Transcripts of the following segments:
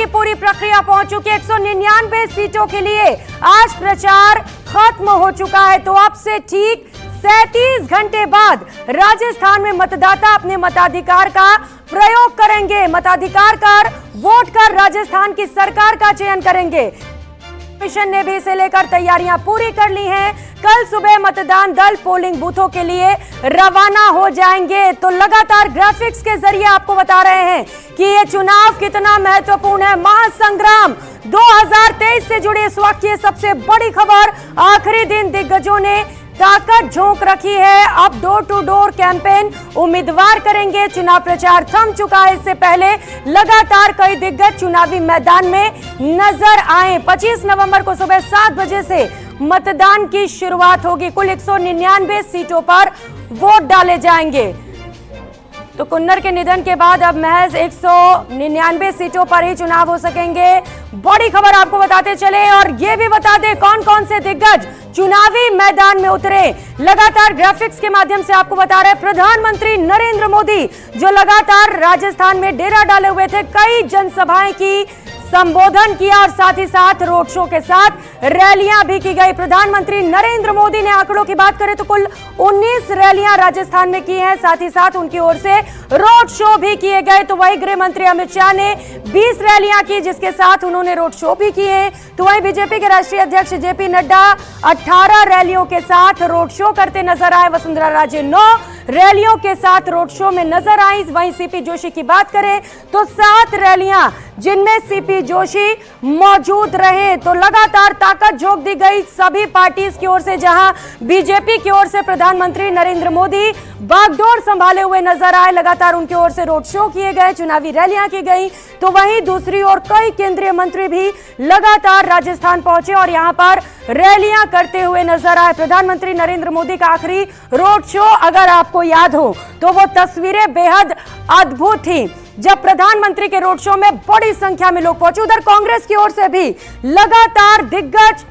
पूरी प्रक्रिया पहुंच चुकी है। 199 सीटों के लिए आज प्रचार खत्म हो चुका है। तो अब से ठीक 37 घंटे बाद राजस्थान में मतदाता अपने मताधिकार का प्रयोग करेंगे। मताधिकार कर वोट कर राजस्थान की सरकार का चयन करेंगे। मिशन ने भी इसे लेकर तैयारियां पूरी कर ली हैं। कल सुबह मतदान दल पोलिंग बूथों के लिए रवाना हो जाएंगे। तो लगातार ग्राफिक्स के जरिए आपको बता रहे हैं कि ये चुनाव कितना महत्वपूर्ण है। महासंग्राम 2023 से जुड़ी इस वक्त की सबसे बड़ी खबर, आखिरी दिन दिग्गजों ने ताकत झोंक रखी है। अब डोर टू डोर कैंपेन उम्मीदवार करेंगे। चुनाव प्रचार थम चुका है। इससे पहले लगातार कई दिग्गज चुनावी मैदान में नजर आए। 25 नवंबर को सुबह 7 बजे से मतदान की शुरुआत होगी। कुल 199 सीटों पर वोट डाले जाएंगे। तो कुन्नर के निधन के बाद अब महज 199 सीटों पर ही चुनाव हो सकेंगे। बड़ी खबर आपको बताते चले और ये भी बता दें कौन कौन से दिग्गज चुनावी मैदान में उतरे। लगातार ग्राफिक्स के माध्यम से आपको बता रहे प्रधानमंत्री नरेंद्र मोदी जो लगातार राजस्थान में डेरा डाले हुए थे, कई जनसभाएं की, संबोधन किया और साथ ही साथ रोड शो के साथ रैलियां भी की गई। प्रधानमंत्री नरेंद्र मोदी ने आंकड़ों की बात करें तो कुल 19 रैलियां राजस्थान में की हैं। साथ ही साथ उनकी ओर से रोड शो भी किए गए। तो वही गृह मंत्री अमित शाह ने 20 रैलियां की जिसके साथ उन्होंने रोड शो भी किए। तो वही बीजेपी के राष्ट्रीय अध्यक्ष जेपी नड्डा 18 रैलियों के साथ रोड शो करते नजर आए। वसुंधरा राजे 9 रैलियों के साथ रोड शो में नजर आई। वहीं सीपी जोशी की बात करें तो 7 रैलियां जिनमें सीपी जोशी मौजूद रहे। तो लगातार ताकत झोंक दी गई सभी पार्टीज की ओर से, जहां बीजेपी की ओर से प्रधानमंत्री नरेंद्र मोदी बागडोर संभाले हुए नजर आए। लगातार उनकी ओर से रोड शो किए गए, चुनावी रैलियां की गई। तो वहीं दूसरी ओर कई केंद्रीय मंत्री भी लगातार राजस्थान पहुंचे और यहां पर रैलियां करते हुए नजर आए। प्रधानमंत्री नरेंद्र मोदी का आखिरी रोड शो अगर आपको याद हो तो वो तस्वीरें बेहद अद्भुत थी जब प्रधानमंत्री के रोड शो में बड़ी संख्या में लोग पहुंचे। उधर कांग्रेस की ओर से भी लगातार दिग्गज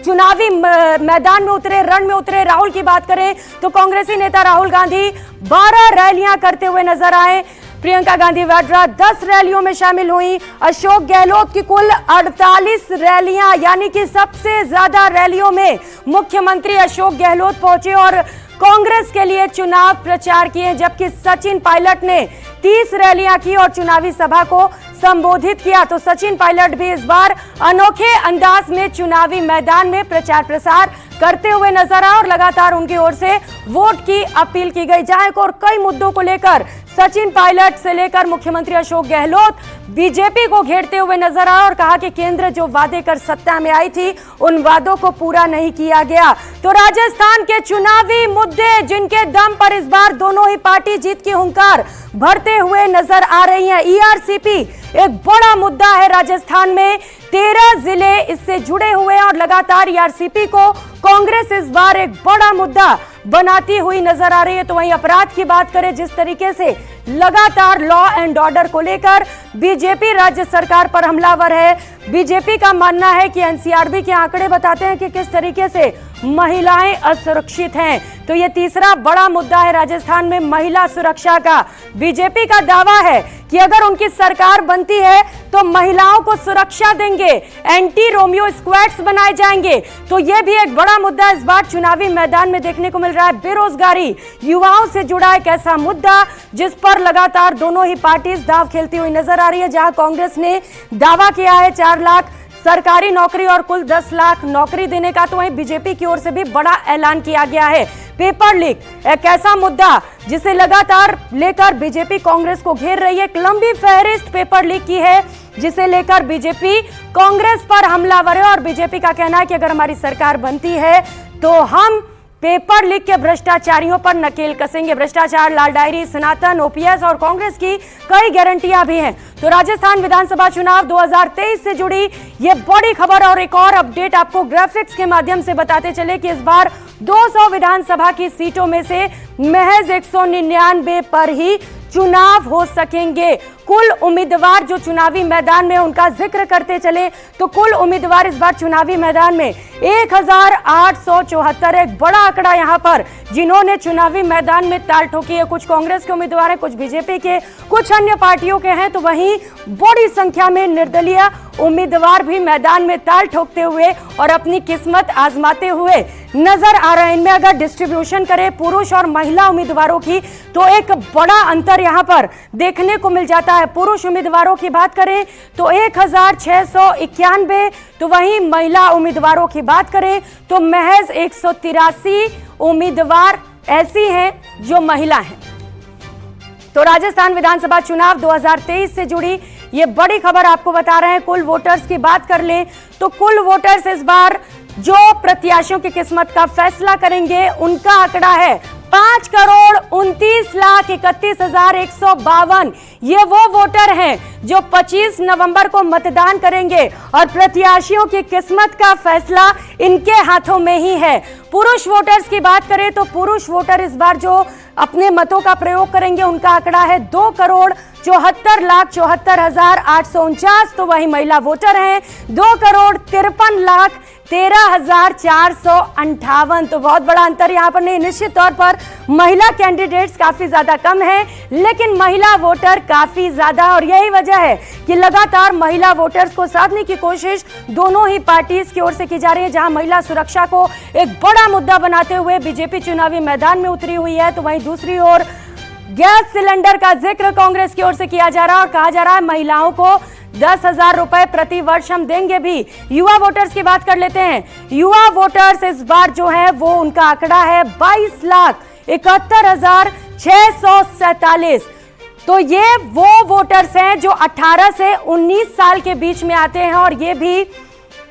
चुनावी मैदान में उतरे, रण में उतरे। राहुल की बात करें तो कांग्रेसी नेता राहुल गांधी 12 रैलियां करते हुए नजर आए। प्रियंका गांधी वाड्रा 10 रैलियों में शामिल हुई। अशोक गहलोत की कुल 48 रैलियां, यानी कि सबसे ज्यादा रैलियों में मुख्यमंत्री अशोक गहलोत पहुंचे और कांग्रेस के लिए चुनाव प्रचार किए। जबकि सचिन पायलट ने 30 रैलियां की और चुनावी सभा को संबोधित किया। तो सचिन पायलट भी इस बार अनोखे अंदाज में चुनावी मैदान में प्रचार प्रसार करते हुए नजर आए और लगातार उनकी ओर से वोट की अपील की गई। जहां और कई मुद्दों को लेकर सचिन पायलट से लेकर मुख्यमंत्री अशोक गहलोत बीजेपी को घेरते हुए नजर आए और कहा कि केंद्र जो वादे कर सत्ता में आई थी उन वादों को पूरा नहीं किया गया। तो राजस्थान के चुनावी मुद्दे जिनके दम पर इस बार दोनों ही पार्टी जीत की हुंकार भरते हुए नजर आ रही हैं। ईआरसीपी एक बड़ा मुद्दा है राजस्थान में। 13 जिले इससे जुड़े हुए हैं और लगातार ईआरसीपी को कांग्रेस इस बार एक बड़ा मुद्दा बनाती हुई नजर आ रही है। तो वहीं अपराध की बात करें, जिस तरीके से लगातार लॉ एंड ऑर्डर को लेकर बीजेपी राज्य सरकार पर हमलावर है। बीजेपी का मानना है कि एनसीआरबी के आंकड़े बताते हैं कि किस तरीके से महिलाएं असुरक्षित हैं। तो ये तीसरा बड़ा मुद्दा है राजस्थान में महिला सुरक्षा का। बीजेपी का दावा है कि अगर उनकी सरकार बनती है तो महिलाओं को सुरक्षा देंगे, एंटी रोमियो स्क्वाड्स बनाए जाएंगे। तो यह भी एक बड़ा मुद्दा इस बार चुनावी मैदान में देखने को मिल रहा है। बेरोजगारी, युवाओं से जुड़ा एक ऐसा मुद्दा जिस पर लगातार दोनों ही पार्टीज दांव खेलती हुई नजर आ रही है। जहां कांग्रेस ने दावा किया है 4 लाख सरकारी नौकरी और कुल 10 लाख नौकरी देने का, तो वहीं बीजेपी की ओर से भी बड़ा ऐलान किया गया है। पेपर लीक एक ऐसा मुद्दा जिसे लगातार लेकर बीजेपी कांग्रेस को घेर रही है। एक लंबी फहरिस्त पेपर लीक की है जिसे लेकर बीजेपी कांग्रेस पर हमलावर है और बीजेपी का कहना है कि अगर हमारी सरकार बनती है तो हम पेपर लीक के भ्रष्टाचारियों पर नकेल कसेंगे। भ्रष्टाचार, लाल डायरी, सनातन, ओपीएस और कांग्रेस की कई गारंटियां भी हैं। तो राजस्थान विधानसभा चुनाव 2023 से जुड़ी ये बड़ी खबर और एक और अपडेट आपको ग्राफिक्स के माध्यम से बताते चले कि इस बार 200 विधानसभा की सीटों में से महज 199 पर ही चुनाव हो सकेंगे। कुल उम्मीदवार जो चुनावी मैदान में उनका जिक्र करते चले तो कुल उम्मीदवार इस बार चुनावी मैदान में 1874, एक बड़ा आंकड़ा यहां पर, जिन्होंने चुनावी मैदान में ताल ठोकी है। कुछ कांग्रेस के उम्मीदवार हैं, कुछ बीजेपी के, कुछ अन्य पार्टियों के हैं, तो वहीं बड़ी संख्या में निर्दलीय उम्मीदवार भी मैदान में ताल ठोकते हुए और अपनी किस्मत आजमाते हुए नजर आ रहे हैं। इनमें अगर डिस्ट्रीब्यूशन करें पुरुष और महिला उम्मीदवारों की तो एक बड़ा अंतर यहां पर देखने को मिल जाता है। पुरुष उम्मीदवारों की बात करें तो 1691, तो वहीं महिला उम्मीदवारों की बात करें तो महज 183 उम्मीदवार ऐसी हैं जो महिला हैं। तो राजस्थान विधानसभा चुनाव 2023 से जुड़ी ये बड़ी खबर आपको बता रहे हैं। कुल वोटर्स की बात कर लें तो कुल वोटर्स इस बार जो प्रत्याशियों की किस्मत का फैसला करेंगे उनका आंकड़ा है 5,29,31,152। ये वो वोटर हैं जो 25 नवंबर को मतदान करेंगे और प्रत्याशियों की किस्मत का फैसला इनके हाथों में ही है। पुरुष वोटर्स की बात करें तो पुरुष वोटर इस बार जो अपने मतों का प्रयोग करेंगे उनका आंकड़ा है 2,74,74,849। तो वही महिला वोटर हैं 2,53,13,458। तो बहुत बड़ा अंतर यहां पर नहीं। निश्चित तौर पर महिला कैंडिडेट्स काफी ज्यादा कम है, लेकिन महिला वोटर काफी ज्यादा, और यही वजह है कि लगातार महिला वोटर्स को साधने की कोशिश दोनों ही पार्टीज की ओर से की जा रही है। जहां महिला सुरक्षा को एक बड़ा मुद्दा बनाते हुए बीजेपी चुनावी मैदान में उतरी हुई है, तो वहीं दूसरी ओर गैस सिलेंडर का जिक्र कांग्रेस की ओर से किया जा रहा है और कहा जा रहा है महिलाओं को 10,000 रुपए प्रति वर्ष हम देंगे भी। युवा वोटर्स की बात कर लेते हैं। युवा वोटर्स इस बार जो है वो उनका आंकड़ा है 22,71,647। तो ये वो वोटर्स हैं जो 18 से 19 साल के बीच में आते हैं और ये भी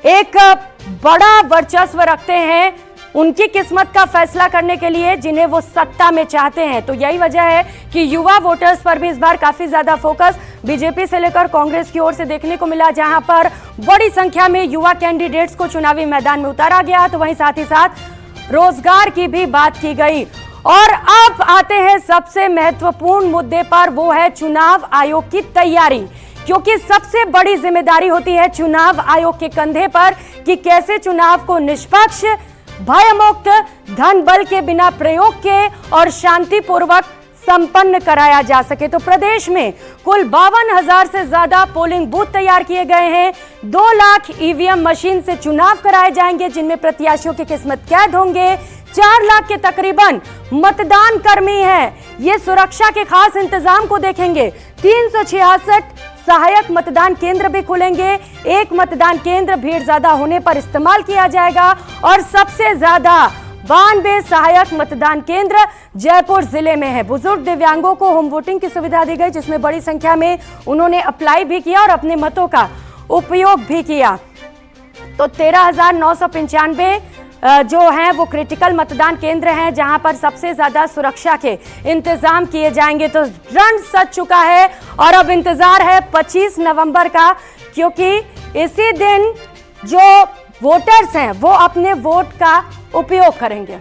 एक बड़ा वर्चस्व रखते हैं उनकी किस्मत का फैसला करने के लिए जिन्हें वो सत्ता में चाहते हैं। तो यही वजह है कि युवा वोटर्स पर भी इस बार काफी ज्यादा फोकस बीजेपी से लेकर कांग्रेस की ओर से देखने को मिला, जहां पर बड़ी संख्या में युवा कैंडिडेट्स को चुनावी मैदान में उतारा गया। तो वहीं साथ ही साथ रोजगार की भी बात की गई। और अब आते हैं सबसे महत्वपूर्ण मुद्दे पर, वो है चुनाव आयोग की तैयारी, क्योंकि सबसे बड़ी जिम्मेदारी होती है चुनाव आयोग के कंधे पर कि कैसे चुनाव को निष्पक्ष, भयमुक्त, धन बल के बिना प्रयोग के और शांतिपूर्वक संपन्न कराया जा सके। तो प्रदेश में कुल 52,000 से ज्यादा पोलिंग बूथ तैयार किए गए हैं। 2 लाख ईवीएम मशीन से चुनाव कराए जाएंगे, जिनमें प्रत्याशियों की किस्मत कैद होंगे। 4 लाख के तकरीबन मतदान कर्मी हैं। ये सुरक्षा के खास इंतजाम को देखेंगे। 366 सहायक मतदान केंद्र भी खुलेंगे। एक मतदान केंद्र भीड़ ज्यादा होने पर इस्तेमाल किया जाएगा और सबसे ज्यादा 92 सहायक मतदान केंद्र जयपुर जिले में है। बुजुर्ग दिव्यांगों को होम वोटिंग की सुविधा दी गई, जिसमें बड़ी संख्या में उन्होंने अप्लाई भी किया और अपने मतों का उपयोग भी किया। तो 13,995 जो हैं वो क्रिटिकल मतदान केंद्र हैं, जहां पर सबसे ज्यादा सुरक्षा के इंतजाम किए जाएंगे। तो रण सज चुका है और अब इंतजार है 25 नवंबर का, क्योंकि इसी दिन जो वोटर्स हैं वो अपने वोट का उपयोग करेंगे।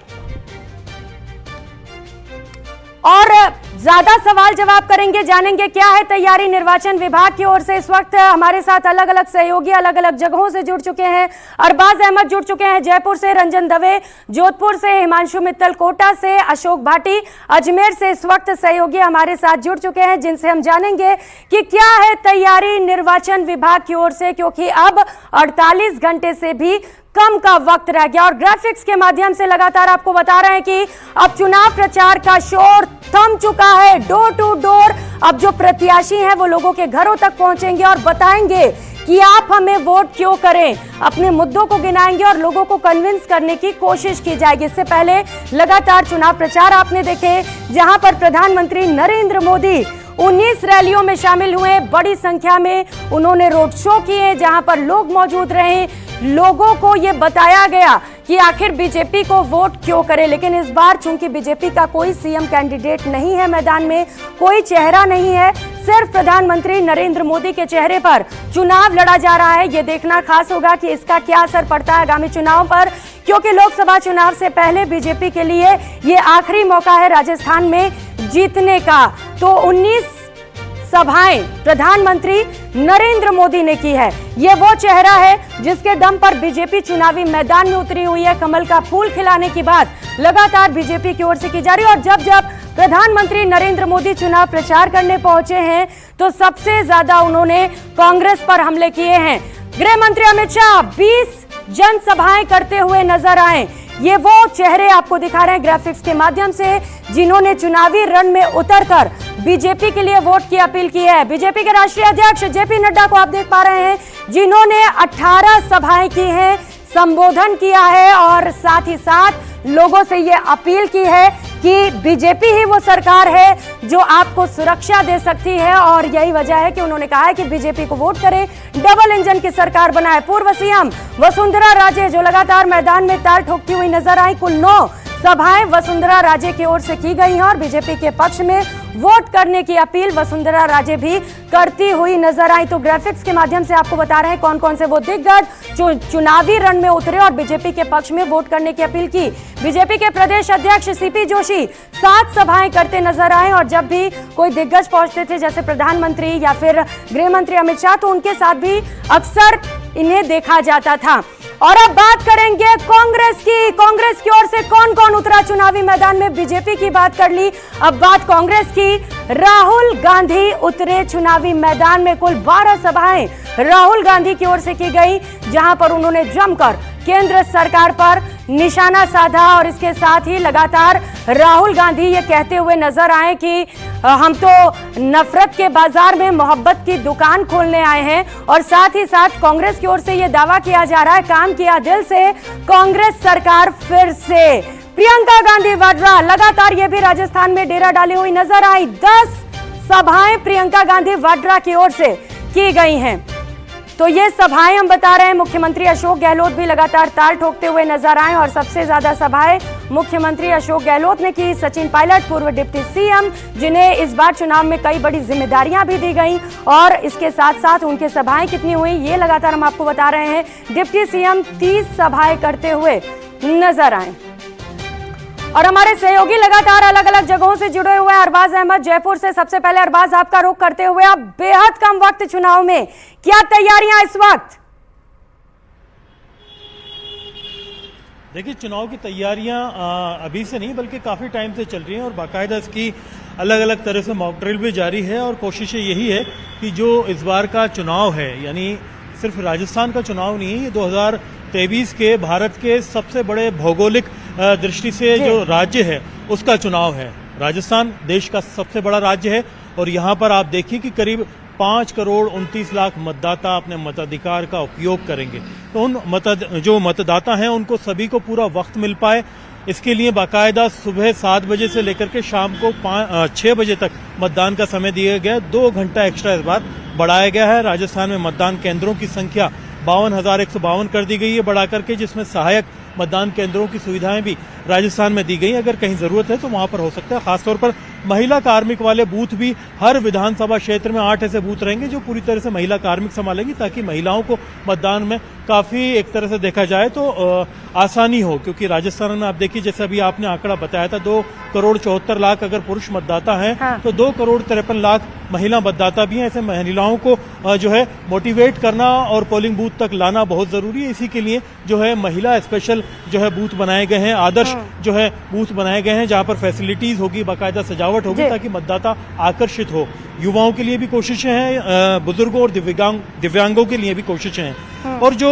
और ज्यादा सवाल जवाब करेंगे, जानेंगे क्या है तैयारी निर्वाचन विभाग की ओर से। इस वक्त हमारे साथ अलग अलग सहयोगी अलग अलग जगहों से जुड़ चुके हैं। अरबाज अहमद जुड़ चुके हैं जयपुर से, रंजन दवे जोधपुर से, हिमांशु मित्तल कोटा से, अशोक भाटी अजमेर से इस वक्त सहयोगी हमारे साथ जुड़ चुके हैं, जिनसे हम जानेंगे कि क्या है तैयारी निर्वाचन विभाग की ओर से, क्योंकि अब 48 घंटे से भी कम का वक्त रह गया। और ग्राफिक्स के माध्यम से लगातार आपको बता रहे हैं कि अब चुनाव प्रचार का शोर थम चुका है। डोर टू डोर अब जो प्रत्याशी हैं वो लोगों के घरों तक पहुंचेंगे और बताएंगे कि आप हमें वोट क्यों करें। अपने मुद्दों को गिनाएंगे और लोगों को कन्विंस करने की कोशिश की जाएगी। इससे पहले लगातार चुनाव प्रचार आपने देखे, जहां पर प्रधानमंत्री नरेंद्र मोदी 19 रैलियों में शामिल हुए। बड़ी संख्या में उन्होंने रोड शो किए, जहां पर लोग मौजूद रहे। लोगों को यह बताया गया कि आखिर बीजेपी को वोट क्यों करें। लेकिन इस बार चूंकि बीजेपी का कोई सीएम कैंडिडेट नहीं है मैदान में, कोई चेहरा नहीं है, सिर्फ प्रधानमंत्री नरेंद्र मोदी के चेहरे पर चुनाव लड़ा जा रहा है। यह देखना खास होगा कि इसका क्या असर पड़ता है आगामी चुनाव पर, क्योंकि लोकसभा चुनाव से पहले बीजेपी के लिए ये आखिरी मौका है राजस्थान में जीतने का। तो 19 सभाएं प्रधानमंत्री नरेंद्र मोदी ने की है। ये वो चेहरा है जिसके दम पर बीजेपी चुनावी मैदान में उतरी हुई है। कमल का फूल खिलाने की बात लगातार बीजेपी की ओर से की जा रही है और जब जब प्रधानमंत्री नरेंद्र मोदी चुनाव प्रचार करने पहुंचे हैं तो सबसे ज्यादा उन्होंने कांग्रेस पर हमले किए हैं। गृह मंत्री अमित शाह 20 जनसभाएं करते हुए नजर आए। ये वो चेहरे आपको दिखा रहे हैं ग्राफिक्स के माध्यम से जिन्होंने चुनावी रण में उतरकर बीजेपी के लिए वोट की अपील की है। बीजेपी के राष्ट्रीय अध्यक्ष जेपी नड्डा को आप देख पा रहे हैं जिन्होंने 18 सभाएं की हैं, संबोधन किया है और साथ ही साथ लोगों से ये अपील की है कि बीजेपी ही वो सरकार है जो आपको सुरक्षा दे सकती है और यही वजह है कि उन्होंने कहा है कि बीजेपी को वोट करें, डबल इंजन की सरकार बनाए। पूर्व सीएम वसुंधरा राजे जो लगातार मैदान में ताल ठोकती हुई नजर आई, कुल 9 सभाएं वसुंधरा राजे की ओर से की गई हैं और बीजेपी के पक्ष में वोट करने की अपील वसुंधरा राजे भी करती हुई नजर आई। तो ग्राफिक्स के माध्यम से आपको बता रहे हैं कौन कौन से वो दिग्गज जो चुनावी रण में उतरे और बीजेपी के पक्ष में वोट करने की अपील की। बीजेपी के प्रदेश अध्यक्ष सीपी जोशी 7 सभाएं करते नजर आए और जब भी कोई दिग्गज पहुंचते थे जैसे प्रधानमंत्री या फिर गृह मंत्री अमित शाह तो उनके साथ भी अक्सर इन्हें देखा जाता था। और अब बात करेंगे कांग्रेस की। कांग्रेस की ओर से कौन कौन उतरा चुनावी मैदान में, बीजेपी की बात कर ली, अब बात कांग्रेस की। राहुल गांधी उतरे चुनावी मैदान में। कुल 12 सभाएं राहुल गांधी की ओर से की गई जहां पर उन्होंने जमकर केंद्र सरकार पर निशाना साधा और इसके साथ ही लगातार राहुल गांधी ये कहते हुए नजर आए कि हम तो नफरत के बाजार में मोहब्बत की दुकान खोलने आए हैं और साथ ही साथ कांग्रेस की ओर से ये दावा किया जा रहा है काम किया दिल से, कांग्रेस सरकार फिर से। प्रियंका गांधी वाड्रा लगातार ये भी राजस्थान में डेरा डाली हुई नजर आई। 10 सभाएं प्रियंका गांधी वाड्रा की ओर से की गई हैं। तो ये सभाएं हम बता रहे हैं मुख्यमंत्री अशोक गहलोत भी लगातार ताल ठोकते हुए नजर आए और सबसे ज्यादा सभाएं मुख्यमंत्री अशोक गहलोत ने की। सचिन पायलट पूर्व डिप्टी सीएम जिन्हें इस बार चुनाव में कई बड़ी जिम्मेदारियां भी दी गई और इसके साथ साथ उनके सभाएं कितनी हुई ये लगातार हम आपको बता रहे हैं। डिप्टी सीएम 30 सभाएं करते हुए नजर आए और हमारे सहयोगी लगातार अलग अलग जगहों से जुड़े हुए हैं। अरबाज अहमद जयपुर से, सबसे पहले अरबाज आपका रुख करते हुए, आप बेहद कम वक्त चुनाव में, क्या तैयारियां इस वक्त? देखिए, चुनाव की तैयारियां अभी से नहीं बल्कि काफी टाइम से चल रही हैं और बाकायदा इसकी अलग अलग तरह से मॉक ड्रिल भी जारी है और कोशिश यही है कि जो इस बार का चुनाव है यानी सिर्फ राजस्थान का चुनाव नहीं है, ये 2023 के भारत के सबसे बड़े भौगोलिक दृष्टि से जो राज्य है उसका चुनाव है। राजस्थान देश का सबसे बड़ा राज्य है और यहाँ पर आप देखिए कि करीब 5 करोड़ 29 लाख मतदाता अपने मताधिकार का उपयोग करेंगे। तो उन जो मतदाता हैं उनको सभी को पूरा वक्त मिल पाए, इसके लिए बाकायदा सुबह 7 बजे से लेकर के शाम को 6 बजे तक मतदान का समय दिया गया। 2 घंटा एक्स्ट्रा इस बार बढ़ाया गया है। राजस्थान में मतदान केंद्रों की संख्या 52,152 कर दी गई है बढ़ा करके, जिसमें सहायक मतदान केंद्रों की सुविधाएं भी राजस्थान में दी गई। अगर कहीं जरूरत है तो वहां पर हो सकता है। खासतौर पर महिला कार्मिक वाले बूथ भी हर विधानसभा क्षेत्र में 8 ऐसे बूथ रहेंगे जो पूरी तरह से महिला कार्मिक संभालेंगी ताकि महिलाओं को मतदान में काफी एक तरह से देखा जाए तो आसानी हो, क्योंकि राजस्थान में आप देखिए जैसे अभी आपने आंकड़ा बताया था 2 करोड़ 74 लाख अगर पुरुष मतदाता हैं हाँ। तो 2 करोड़ 53 लाख महिला मतदाता भी हैं। ऐसे महिलाओं को जो है मोटिवेट करना और पोलिंग बूथ तक लाना बहुत जरूरी है। इसी के लिए जो है महिला स्पेशल जो है बूथ बनाए गए हैं, आदर्श जो है बूथ बनाए गए हैं जहां पर फैसिलिटीज होगी, बाकायदा सजावट होगी ताकि मतदाता आकर्षित हो। युवाओं के लिए भी कोशिशें हैं, बुजुर्गों और दिव्यांगों के लिए भी कोशिशें हैं। और जो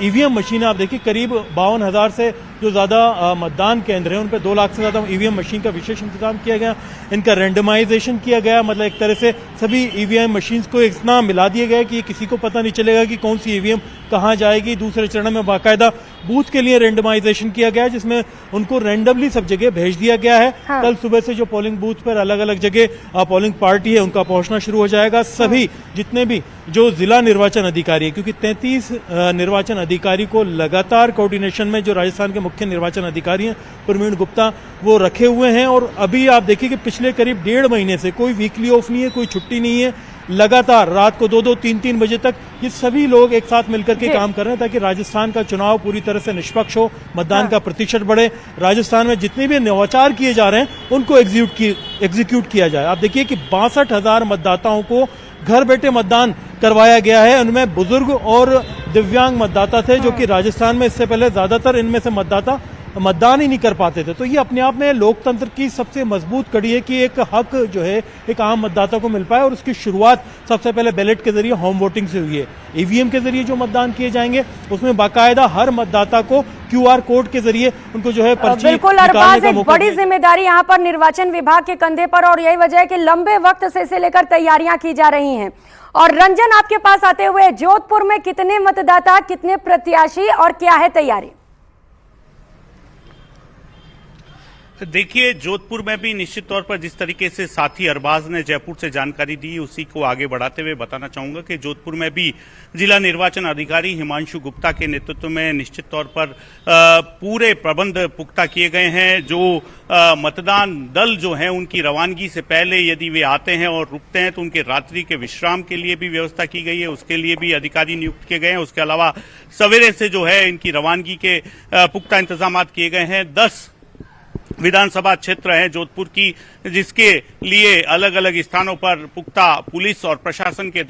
ईवीएम मशीन आप देखिए करीब 52,000 से जो ज्यादा मतदान केंद्र हैं उन पर 2 लाख से ज्यादा ईवीएम मशीन का विशेष इंतजाम किया गया। इनका रैंडमाइजेशन किया गया, मतलब एक तरह से सभी ईवीएम मशीन्स को इतना मिला दिया गया कि किसी को पता नहीं चलेगा कि कौन सी ईवीएम कहां जाएगी। दूसरे चरण में बाकायदा बूथ के लिए रैंडमाइजेशन किया गया जिसमें उनको रैंडमली सब जगह भेज दिया गया है। हाँ। कल सुबह से जो पोलिंग बूथ पर अलग अलग जगह पोलिंग पार्टी है उनका पहुंचना शुरू हो जाएगा। सभी जितने भी जो जिला निर्वाचन अधिकारी है, क्योंकि 33 निर्वाचन अधिकारी को लगातार कोऑर्डिनेशन में जो राजस्थान के मुख्य निर्वाचन अधिकारी हैं प्रवीण गुप्ता वो रखे हुए हैं। और अभी आप देखिए कि पिछले करीब 1.5 महीने से कोई वीकली ऑफ नहीं है, कोई छुट्टी नहीं है। लगातार रात को 2-2, 3-3 बजे तक ये सभी लोग एक साथ मिलकर के जी। काम कर रहे हैं ताकि राजस्थान का चुनाव पूरी तरह से निष्पक्ष हो, मतदान का प्रतिशत बढ़े, राजस्थान में जितने भी नवाचार किए जा रहे हैं उनको एग्जीक्यूट किया जाए। आप देखिए कि 62,000 मतदाताओं को घर बैठे मतदान करवाया गया है। उनमें बुजुर्ग और दिव्यांग मतदाता थे, जो कि राजस्थान में इससे पहले ज्यादातर इनमें से मतदाता मतदान ही नहीं कर पाते थे। तो ये अपने आप में लोकतंत्र की सबसे मजबूत कड़ी है कि एक हक जो है एक आम मतदाता को मिल पाए, और उसकी शुरुआत सबसे पहले बैलेट के जरिए होम वोटिंग से हुई है। ईवीएम के जरिए जो मतदान किए जाएंगे उसमें बाकायदा हर मतदाता को क्यूआर कोड के जरिए उनको जो है पर्ची बिल्कुल निकालने अरबाज, का एक मौका बड़ी दिया। जिम्मेदारी यहाँ पर निर्वाचन विभाग के कंधे पर, और यही वजह है कि लंबे वक्त से इसे लेकर तैयारियां की जा रही हैं। और रंजन, आपके पास आते हुए, जोधपुर में कितने मतदाता, कितने प्रत्याशी और क्या है तैयारी? देखिए, जोधपुर में भी निश्चित तौर पर जिस तरीके से साथी अरबाज ने जयपुर से जानकारी दी, उसी को आगे बढ़ाते हुए बताना चाहूंगा कि जोधपुर में भी जिला निर्वाचन अधिकारी हिमांशु गुप्ता के नेतृत्व में निश्चित तौर पर पूरे प्रबंध पुख्ता किए गए हैं। जो मतदान दल जो है उनकी रवानगी से पहले यदि वे आते हैं और रुकते हैं तो उनके रात्रि के विश्राम के लिए भी व्यवस्था की गई है, उसके लिए भी अधिकारी नियुक्त किए गए हैं। उसके अलावा सवेरे से जो है इनकी रवानगी के पुख्ता इंतजाम किए गए हैं। 10 विधानसभा क्षेत्र है जोधपुर की, जिसके लिए अलग अलग स्थानों पर पुख्ता पुलिस और प्रशासन के